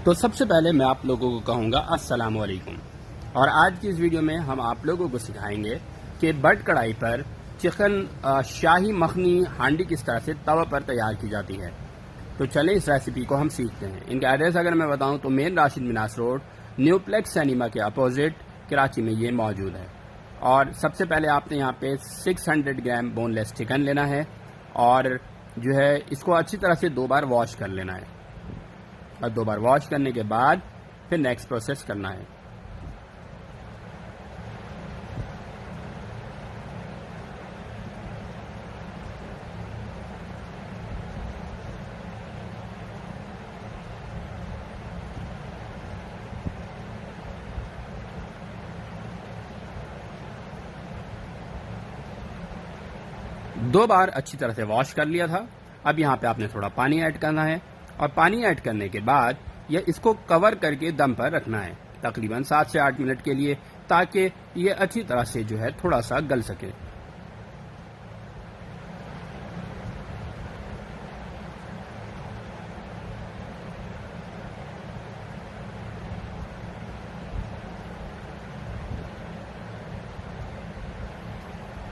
तो सबसे पहले मैं आप लोगों को कहूँगा अस्सलाम वालेकुम। और आज की इस वीडियो में हम आप लोगों को सिखाएंगे कि बट कढ़ाई पर चिकन शाही मखनी हांडी किस तरह से तवा पर तैयार की जाती है। तो चलें इस रेसिपी को हम सीखते हैं। इनका एड्रेस अगर मैं बताऊं तो main Rashid Minhas road Nueplex cinema के अपोजिट कराची में ये मौजूद है। और सबसे पहले आपने यहाँ पे 600 ग्राम बोनलेस चिकन लेना है और जो है इसको अच्छी तरह से 2 बार वॉश कर लेना है। और 2 बार वॉश करने के बाद फिर नेक्स्ट प्रोसेस करना है। दो बार अच्छी तरह से वॉश कर लिया था। अब यहाँ पे आपने थोड़ा पानी ऐड करना है और पानी ऐड करने के बाद यह इसको कवर करके दम पर रखना है तकरीबन 7 से 8 मिनट के लिए, ताकि ये अच्छी तरह से जो है थोड़ा सा गल सके।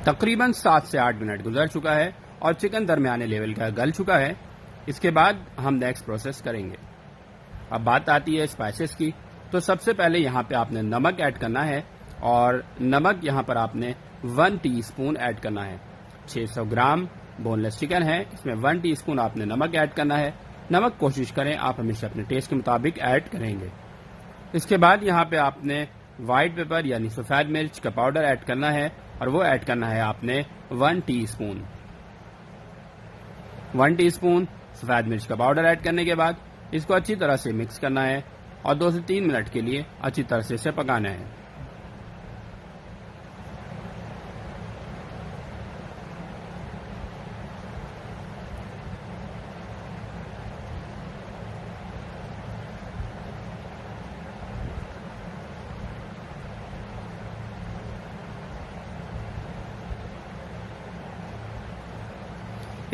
तकरीबन 7 से 8 मिनट गुजर चुका है और चिकन दरमियाने लेवल का गल चुका है। इसके बाद हम नेक्स्ट प्रोसेस करेंगे। अब बात आती है स्पाइसेस की। तो सबसे पहले यहाँ पे आपने नमक ऐड करना है और नमक यहाँ पर आपने 1 टीस्पून ऐड करना है। 600 ग्राम बोनलेस चिकन है, इसमें 1 टीस्पून आपने नमक ऐड करना है। नमक कोशिश करें आप हमेशा अपने टेस्ट के मुताबिक ऐड करेंगे। इसके बाद यहाँ पे आपने व्हाइट पेपर यानी सफ़ेद मिर्च का पाउडर ऐड करना है और वो ऐड करना है आपने 1 टीस्पून। 1 टीस्पून सफ़ेद मिर्च का पाउडर ऐड करने के बाद इसको अच्छी तरह से मिक्स करना है और 2 से 3 मिनट के लिए अच्छी तरह से इसे पकाना है।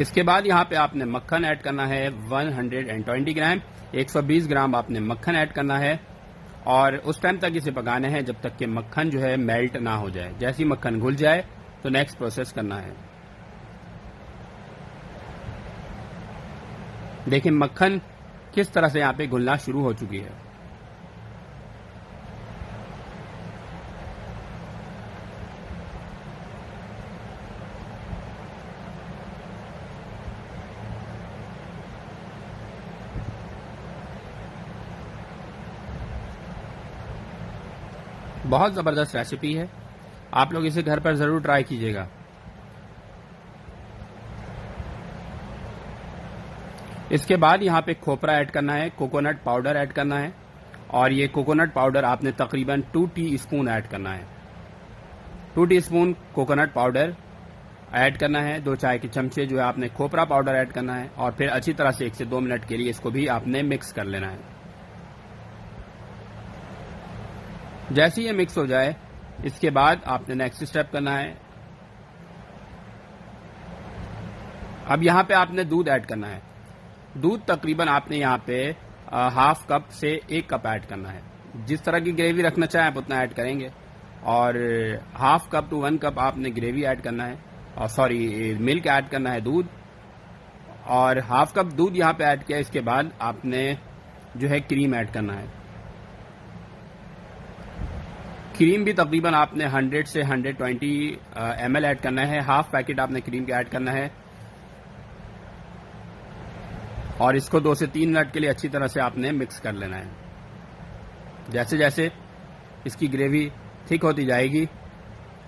इसके बाद यहाँ पे आपने मक्खन ऐड करना है 120 ग्राम, 120 ग्राम आपने मक्खन ऐड करना है और उस टाइम तक इसे पकाना है जब तक कि मक्खन जो है मेल्ट ना हो जाए। जैसे ही मक्खन घुल जाए तो नेक्स्ट प्रोसेस करना है। देखिए मक्खन किस तरह से यहाँ पे घुलना शुरू हो चुकी है। बहुत ज़बरदस्त रेसिपी है, आप लोग इसे घर पर ज़रूर ट्राई कीजिएगा। इसके बाद यहाँ पे खोपरा ऐड करना है, कोकोनट पाउडर ऐड करना है और ये कोकोनट पाउडर आपने तकरीबन 2 टीस्पून ऐड करना है। 2 टीस्पून कोकोनट पाउडर ऐड करना है। 2 चाय के चमचे जो है आपने खोपरा पाउडर ऐड करना है और फिर अच्छी तरह से 1 से 2 मिनट के लिए इसको भी आपने मिक्स कर लेना है। जैसे ये मिक्स हो जाए इसके बाद आपने नेक्स्ट स्टेप करना है। अब यहाँ पे आपने दूध ऐड करना है। दूध तकरीबन आपने यहाँ पे हाफ कप से 1 कप ऐड करना है। जिस तरह की ग्रेवी रखना चाहें आप उतना ऐड करेंगे और हाफ कप टू 1 कप आपने ग्रेवी ऐड करना है और सॉरी मिल्क ऐड करना है दूध। और हाफ कप दूध यहाँ पे ऐड किया। इसके बाद आपने जो है क्रीम ऐड करना है। क्रीम भी तकरीबन आपने 100 से 120 ml ऐड करना है। हाफ पैकेट आपने क्रीम का ऐड करना है और इसको 2 से 3 मिनट के लिए अच्छी तरह से आपने मिक्स कर लेना है। जैसे जैसे इसकी ग्रेवी थिक होती जाएगी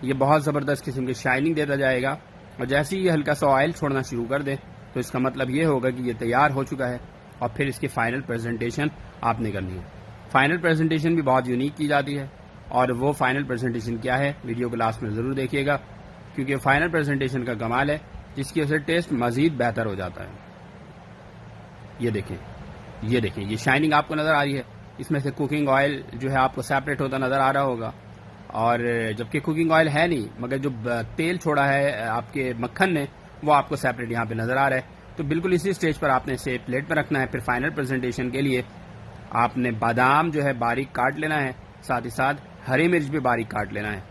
ये बहुत ज़बरदस्त किस्म की शाइनिंग देता जाएगा और जैसे ही ये हल्का सा ऑयल छोड़ना शुरू कर दे तो इसका मतलब ये होगा कि ये तैयार हो चुका है। और फिर इसकी फाइनल प्रेजेंटेशन आपने करनी है। फाइनल प्रेजेंटेशन भी बहुत यूनिक की जाती है और वो फाइनल प्रेजेंटेशन क्या है वीडियो को लास्ट में ज़रूर देखिएगा, क्योंकि फाइनल प्रेजेंटेशन का कमाल है जिसकी वजह से टेस्ट मज़ीद बेहतर हो जाता है। ये देखें ये शाइनिंग आपको नज़र आ रही है। इसमें से कुकिंग ऑयल जो है आपको सेपरेट होता नज़र आ रहा होगा और जबकि कुकिंग ऑयल है नहीं, मगर जो तेल छोड़ा है आपके मक्खन ने वो आपको सेपरेट यहाँ पे नज़र आ रहा है। तो बिल्कुल इसी स्टेज पर आपने इसे प्लेट पर रखना है। फिर फाइनल प्रेजेंटेशन के लिए आपने बादाम जो है बारीक काट लेना है, साथ ही साथ हरी मिर्च भी बारीक काट लेना है।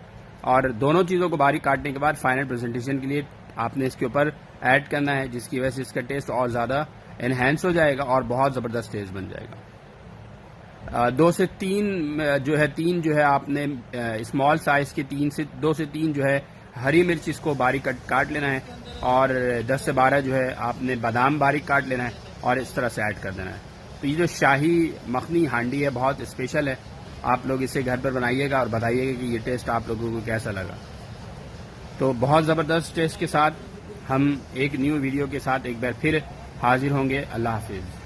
और दोनों चीज़ों को बारीक काटने के बाद फाइनल प्रेजेंटेशन के लिए आपने इसके ऊपर ऐड करना है, जिसकी वजह से इसका टेस्ट और ज़्यादा एनहेंस हो जाएगा और बहुत ज़बरदस्त टेस्ट बन जाएगा। 2 से 3 जो है आपने स्मॉल साइज़ के 2 से 3 जो है हरी मिर्च इसको बारीक काट लेना है, और 10 से 12 जो है आपने बादाम बारीक काट लेना है और इस तरह से ऐड कर देना है। तो ये जो शाही मखनी हांडी है बहुत स्पेशल है, आप लोग इसे घर पर बनाइएगा और बताइएगा कि ये टेस्ट आप लोगों को कैसा लगा। तो बहुत ज़बरदस्त टेस्ट के साथ हम एक न्यू वीडियो के साथ एक बार फिर हाजिर होंगे। अल्लाह हाफिज़।